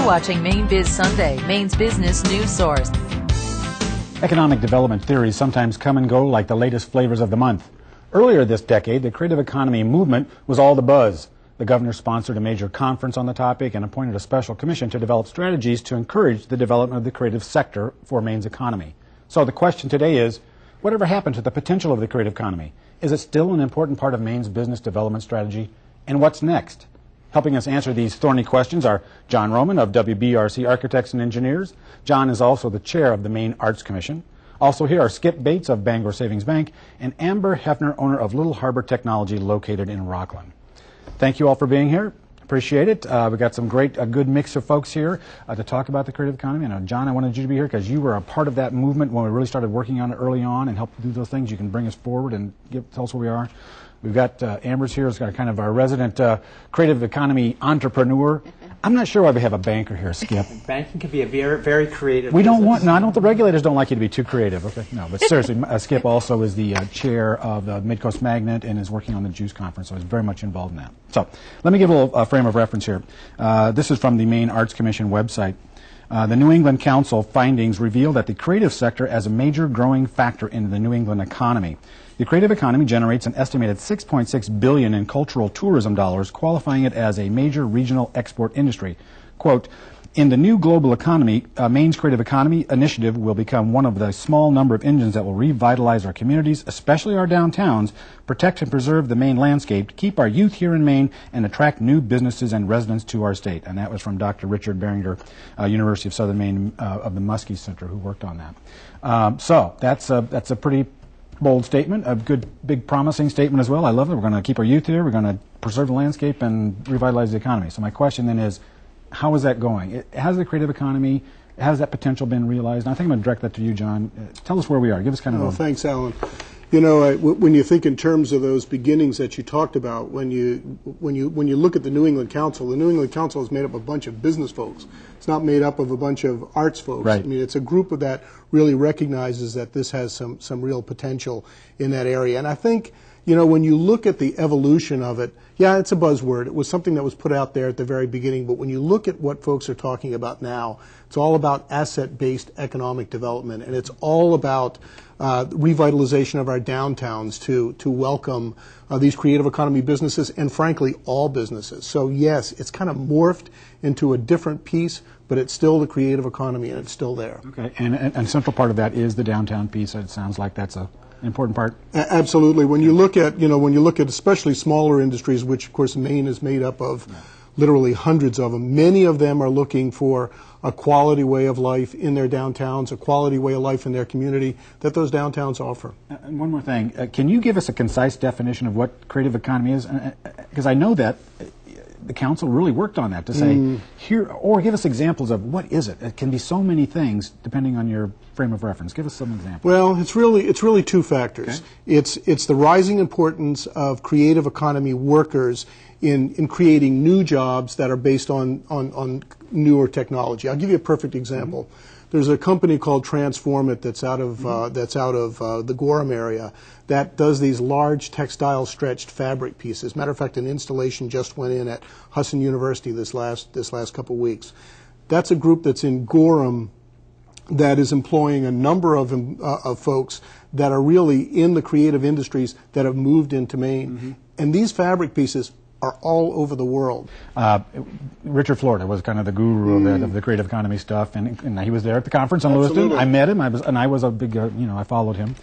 You're watching Maine Biz Sunday, Maine's business news source. Economic development theories sometimes come and go like the latest flavors of the month. Earlier this decade, the creative economy movement was all the buzz. The governor sponsored a major conference on the topic and appointed a special commission to develop strategies to encourage the development of the creative sector for Maine's economy. So the question today is, whatever happened to the potential of the creative economy? Is it still an important part of Maine's business development strategy? And what's next? Helping us answer these thorny questions are John Roman of WBRC Architects and Engineers. John is also the chair of the Maine Arts Commission. Also here are Skip Bates of Bangor Savings Bank and Amber Hefner, owner of Little Harbor Technology located in Rockland. Thank you all for being here. Appreciate it. We've got some a good mix of folks here to talk about the creative economy. And John, I wanted you to be here because you were a part of that movement when we really started working on it early on and helped do those things. You can bring us forward and tell us where we are. We've got Amber's here, who's got kind of our resident creative economy entrepreneur. I'm not sure why we have a banker here, Skip. Banking can be a very, very creative We don't business. want, no, I don't, the regulators don't like you to be too creative. Okay, no, but seriously, Skip also is the chair of Midcoast Magnet and is working on the Juice Conference, so he's very much involved in that. So let me give a little frame of reference here. This is from the Maine Arts Commission website. The New England Council findings reveal that the creative sector as a major growing factor in the New England economy. The creative economy generates an estimated $6.6 billion in cultural tourism dollars, qualifying it as a major regional export industry. Quote, in the new global economy, Maine's Creative Economy Initiative will become one of the small number of engines that will revitalize our communities, especially our downtowns, protect and preserve the Maine landscape, keep our youth here in Maine, and attract new businesses and residents to our state. And that was from Dr. Richard Beringer, University of Southern Maine of the Muskie Center, who worked on that. So that's a pretty bold statement, a good, big, promising statement as well. I love it. We're going to keep our youth here. We're going to preserve the landscape and revitalize the economy. So my question then is, how is that going? Has the creative economy, has that potential been realized? And I think I'm going to direct that to you, John. Tell us where we are. Give us kind of a... Thanks, Alan. You know, when you think in terms of those beginnings that you talked about, when you look at the New England Council is made up of a bunch of business folks. It's not made up of a bunch of arts folks. Right. I mean, it's a group that really recognizes that this has some real potential in that area. And I think, you know, when you look at the evolution of it, yeah, it's a buzzword. It was something that was put out there at the very beginning, but when you look at what folks are talking about now, it's all about asset-based economic development, and it's all about revitalization of our downtowns to welcome these creative economy businesses and, frankly, all businesses. So, yes, it's kind of morphed into a different piece, but it's still the creative economy, and it's still there. Okay, and a central part of that is the downtown piece. It sounds like that's an important part. Absolutely. When you look at, especially smaller industries, which, of course, Maine is made up of literally hundreds of them, many of them are looking for a quality way of life in their downtowns, a quality way of life in their community that those downtowns offer. And one more thing. Can you give us a concise definition of what creative economy is? Because I know that the council really worked on that to say here, or give us examples of what is it. It can be so many things depending on your frame of reference. Give us some examples. Well, it's really two factors. Okay. It's the rising importance of creative economy workers in creating new jobs that are based on newer technology. I'll give you a perfect example. There's a company called Transformit that's out of the Gorham area that does these large textile stretched fabric pieces. Matter of fact, an installation just went in at Husson University this last couple weeks. That's a group that's in Gorham that is employing a number of folks that are really in the creative industries that have moved into Maine. And these fabric pieces are all over the world. Richard Florida was kind of the guru of the creative economy stuff, and he was there at the conference in Lewiston. I met him. I was a big, I followed him.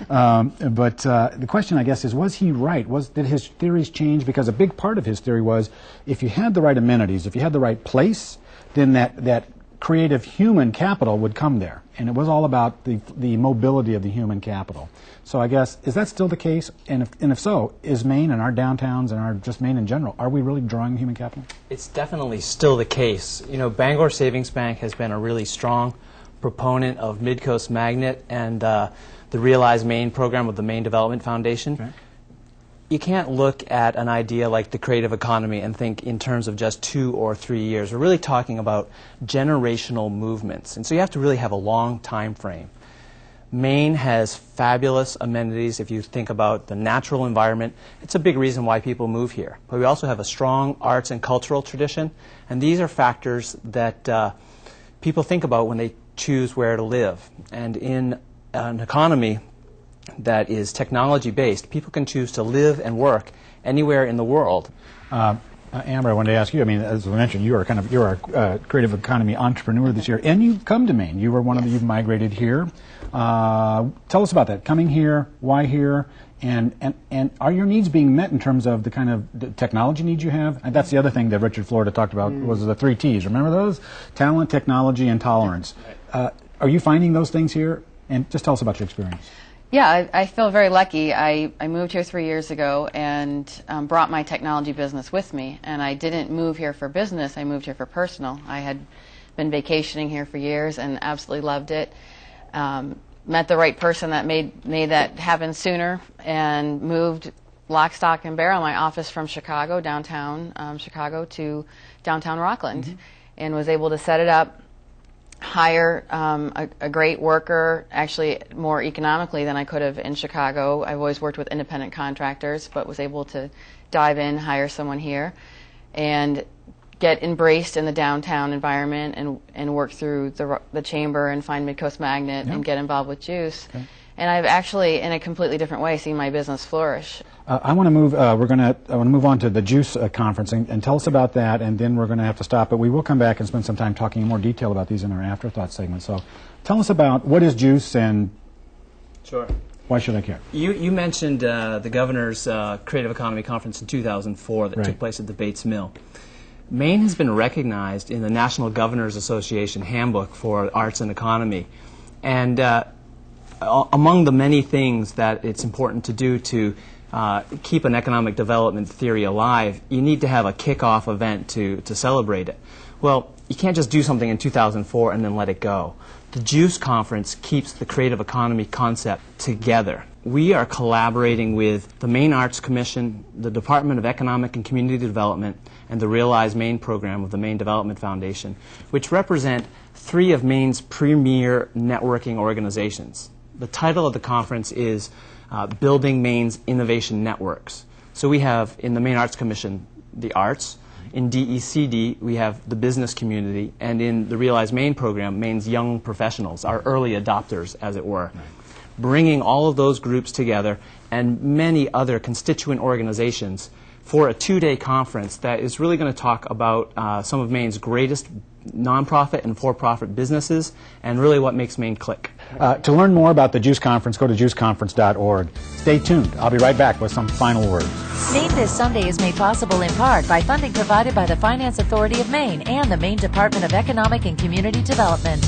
But the question, I guess, is, was he right? Did his theories change? Because a big part of his theory was, if you had the right amenities, if you had the right place, then that creative human capital would come there. And it was all about the mobility of the human capital. So I guess, is that still the case? And if so, is Maine and our downtowns and just Maine in general, are we really drawing human capital? It's definitely still the case. You know, Bangor Savings Bank has been a really strong proponent of Midcoast Magnet and the Realize Maine program of the Maine Development Foundation. Okay. You can't look at an idea like the creative economy and think in terms of just 2 or 3 years. We're really talking about generational movements, and so you have to really have a long time frame. Maine has fabulous amenities. If you think about the natural environment, it's a big reason why people move here. But we also have a strong arts and cultural tradition, and these are factors that people think about when they choose where to live. And in an economy that is technology-based, people can choose to live and work anywhere in the world. Amber, I wanted to ask you, I mean, as I mentioned, you're a creative economy entrepreneur this year, and you've come to Maine. You were one of you've migrated here. Tell us about that. Coming here, why here, and are your needs being met in terms of the kind of the technology needs you have? And that's the other thing that Richard Florida talked about was the 3 T's. Remember those? Talent, technology, and tolerance. Are you finding those things here? And just tell us about your experience. Yeah, I feel very lucky. I moved here 3 years ago and brought my technology business with me. And I didn't move here for business, I moved here for personal. I had been vacationing here for years and absolutely loved it. Met the right person that made that happen sooner, and moved lock, stock, and barrel my office from Chicago, downtown Chicago, to downtown Rockland, and was able to set it up, hire a great worker, actually more economically than I could have in Chicago. I've always worked with independent contractors, but was able to dive in, hire someone here, and get embraced in the downtown environment and work through the chamber and find Midcoast Magnet and get involved with Juice. Okay. And I've actually, in a completely different way, seen my business flourish. I want to move. I want to move on to the Juice conference and tell us about that, and then we're going to have to stop. But we will come back and spend some time talking in more detail about these in our afterthought segment. So, tell us about what is Juice and why should I care? You mentioned the governor's Creative Economy Conference in 2004 that took place at the Bates Mill. Maine has been recognized in the National Governors Association Handbook for Arts and Economy, and among the many things that it's important to do to keep an economic development theory alive, you need to have a kickoff event to celebrate it. Well, you can't just do something in 2004 and then let it go. The Juice Conference keeps the creative economy concept together. We are collaborating with the Maine Arts Commission, the Department of Economic and Community Development, and the Realize Maine program of the Maine Development Foundation, which represent 3 of Maine's premier networking organizations. The title of the conference is Building Maine's Innovation Networks. So we have in the Maine Arts Commission the arts, in DECD we have the business community, and in the Realize Maine program, Maine's young professionals, our early adopters, as it were. Bringing all of those groups together and many other constituent organizations for a 2-day conference that is really going to talk about some of Maine's greatest nonprofit and for-profit businesses and really what makes Maine click. To learn more about the Juice Conference, go to juiceconference.org. Stay tuned. I'll be right back with some final words. Maine Biz Sunday is made possible in part by funding provided by the Finance Authority of Maine and the Maine Department of Economic and Community Development.